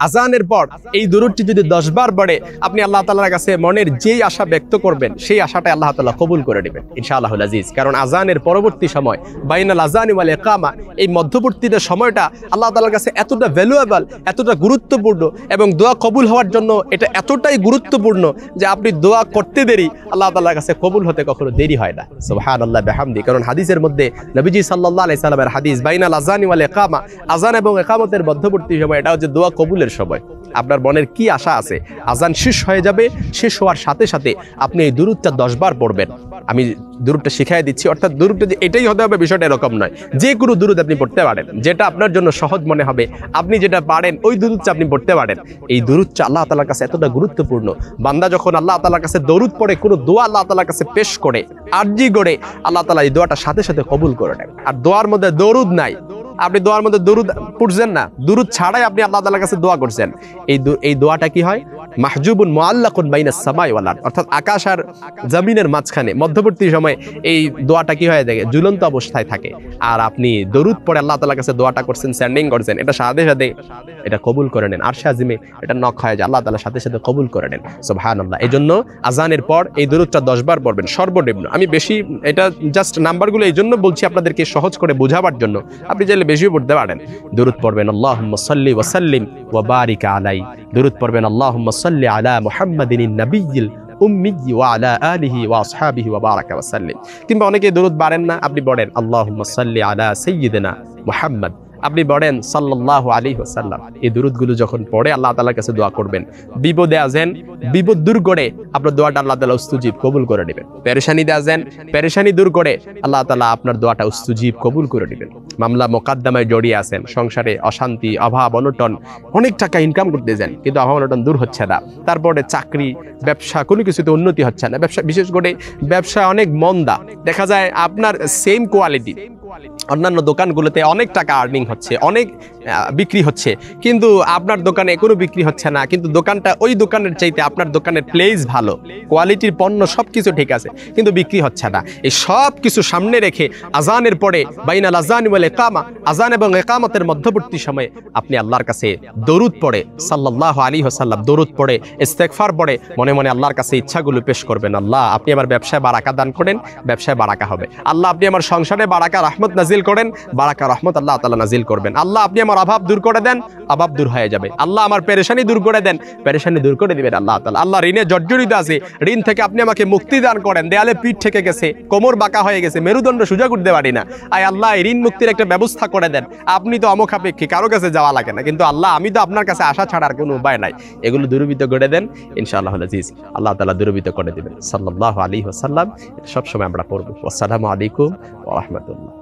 আজানের পর এই দুরূদটি যদি 10 বার পড়ে আপনি আল্লাহ তাআলার কাছে মনের যেই আশা ব্যক্ত করবেন সেই আশাটা আল্লাহ তাআলা কবুল করে নেবেন ইনশাআল্লাহুল আজিজ। কারণ আজানের পরবর্তী সময় বাইনাল আযানি ওয়াল ইকামা, এই মধ্যবর্তী সময়টা আল্লাহ তাআলার কাছে এতটা ভ্যালুয়েবল, এতটা গুরুত্বপূর্ণ এবং দোয়া কবুল হওয়ার জন্য এটা এতটাই গুরুত্বপূর্ণ যে আপনি দোয়া করতে দেরি আল্লাহ তাআলার কাছে কবুল হতে কখনো দেরি হয় না। সুবহানাল্লাহ বিহামদি। কারণ হাদিসের মধ্যে নবীজি সাল্লাল্লাহু আলাইহি সাল্লামের হাদিস, বাইনাল আযানি ওয়াল ইকামা, আযান এবং ইকামতের মধ্যবর্তী সময় এটা হচ্ছে দোয়া কবুলের সময়। আপনার মনের কি আশা আছে, আজান শেষ হয়ে যাবে, শেষ হওয়ার সাথে সাথে আপনি এই দুরূদটা 10 বার পড়বেন। আমি দুরূদটা শিখিয়ে দিচ্ছি, অর্থাৎ দুরূদটা যে এটাই হতে হবে বিষয়টা এরকম নয়। যে কোনো দুরূদ আপনি পড়তে পারেন, যেটা আপনার জন্য সহজ মনে হবে, আপনি যেটা পারেন ওই দুরূদটা আপনি পড়তে পারেন। এই দুরূদটা আল্লাহ তাআলার কাছে এতটা গুরুত্বপূর্ণ। বান্দা যখন আল্লাহ তাআলার কাছে দরুদ পড়ে, কোনো দোয়া আল্লাহ তাআলার কাছে পেশ করে, আরজি করে, আল্লাহ তাআলা এই দোয়াটা সাথে সাথে কবুল করে নেন। আর দোয়ার মধ্যে দরুদ নাই, আপনি দোয়ার মধ্যে দরুদ পড়ছেন না, দরুদ ছাড়াই আপনি আল্লাহ তাআলার কাছে দোয়া করছেন, এই দোয়াটা কি হয়? মাহজুবুন মুআল্লাকুন বাইনাস সামাই ওয়াল আরদ, অর্থাৎ আকাশ আর জমিনের মাঝখানে মধ্যবর্তী সময় এই দোয়াটা কি হয়ে থাকে? ঝুলন্ত অবস্থায় থাকে। আর আপনি দরুদ পড়ে আল্লাহ তাআলার কাছে দোয়াটা করছেন, স্যান্ডিং করছেন, এটা সাথে সাথে এটা কবুল করে নেন। আরশে আজিমে এটা নক হয়ে যায়, আল্লাহ তাআলা সাথে সাথে কবুল করে নেন। সুবহানাল্লাহ। এজন্য আজানের পর এই দরুদটা 10 বার পড়বেন সর্বনিম্ন। আমি বেশি এটা জাস্ট নাম্বারগুলো এই জন্য বলছি আপনাদেরকে সহজ করে বোঝাবার জন্য, আপনি চাইলে বেশিও পড়তে পারেন। দরুদ পড়বেন আল্লাহুম্মা সাল্লি ওয়া সাল্লিম ওয়া বারিক আলাই, দরুদ পড়বেন আল্লাহুম্মা সাল্লি আলা মুহাম্মাদিন নাবিয়্যিল উম্মি ওয়া আলা আলিহি ওয়া আসহাবিহি ওয়া বারাকা ওয়া সাল্লিম। কিংবা অনেকে দরুদ পারেন না, আপনি পড়েন আল্লাহুম্মা সাল্লি আলা সাইয়্যিদিনা মুহাম্মদ, আপনি পড়েন সাল্লাল্লাহু আলাইহি ওয়াসাল্লাম। এই দরুদগুলো যখন পড়ে আল্লাহ তাআলার কাছে দোয়া করবেন, বিপদে আছেন, বিপদ দূর করে আপনার দোয়াটা আল্লাহ তাআলা উস্তুজিব কবুল করে নেবেন। পেরেশানিতে আছেন, পেরেশানি দূর করে আল্লাহ তাআলা আপনার দোয়াটা উস্তুজিব কবুল করে নেবেন। মামলা মোকদ্দমায় জড়িয়ে আছেন, সংসারে অশান্তি, অভাব, অনটন, অনেক টাকা ইনকাম করতে যান কিন্তু অভাব অনটন দূর হচ্ছে না, তারপরে চাকরি, ব্যবসা কোনো কিছুতে উন্নতি হচ্ছে না, ব্যবসা বিশেষ করে ব্যবসা অনেক মন্দা, দেখা যায় আপনার সেম কোয়ালিটি অন্যান্য দোকানগুলোতে অনেক টাকা আর্নিং হচ্ছে, অনেক বিক্রি হচ্ছে, কিন্তু আপনার দোকানে কোনো বিক্রি হচ্ছে না। কিন্তু দোকানটা ওই দোকানের চাইতে আপনার দোকানের প্লেস ভালো, কোয়ালিটির পণ্য সব কিছু ঠিক আছে, কিন্তু বিক্রি হচ্ছে না। এই সব কিছু সামনে রেখে আজানের পরে বাইনাল আযানি ওয়াল ইকামা, আজান এবং ইকামতের মধ্যবর্তী সময়ে আপনি আল্লাহর কাছে দরুদ পড়ে সাল্লাল্লাহু আলাইহি ওয়াসাল্লাম, দরুদ পড়ে ইস্তেগফার পড়ে মনে মনে আল্লাহর কাছে ইচ্ছাগুলো পেশ করবেন। আল্লাহ আপনি আমার ব্যবসায় বারাকা দান করেন, ব্যবসায় বারাকা হবে। আল্লাহ আপনি আমার সংসারে বারাকা রহমত নাজিল করেন, বারাকা রহমত আল্লাহ তাআলা নাজিল করবেন। আল্লাহ আপনি আমার অভাব দূর করে দেন, অভাব দূর হয়ে যাবে। আল্লাহ আমার পেরেশানি দূর করে দেন, পেরেশানি দূর করে দিবেন আল্লাহ তাআলা। আল্লাহ ঋণে জর্জরিত আছে, ঋণ থেকে আপনি আমাকে মুক্তি দান করেন, দেয়ালে পিঠ থেকে গেছে, কোমর বাঁকা হয়ে গেছে, মেরুদণ্ড সোজা করতে পারি না, আয় আল্লাহ ঋণ মুক্তির একটা ব্যবস্থা করে দেন। আপনি তো অমুখাপেক্ষী, কারো কাছে যাওয়া লাগে না, কিন্তু আল্লাহ আমি তো আপনার কাছে আসা ছাড়া আর কোনো উপায় নাই। এগুলো দূরীভূত করে দেন ইনশাআল্লাহুল আজিজ, আল্লাহ তাআলা দূরীভূত করে দিবেন। সাল্লাল্লাহু আলাইহি ওয়াসাল্লাম সব সময় আমরা পড়ব। আসসালামু আলাইকুম ওয়া রাহমাতুল্লাহ।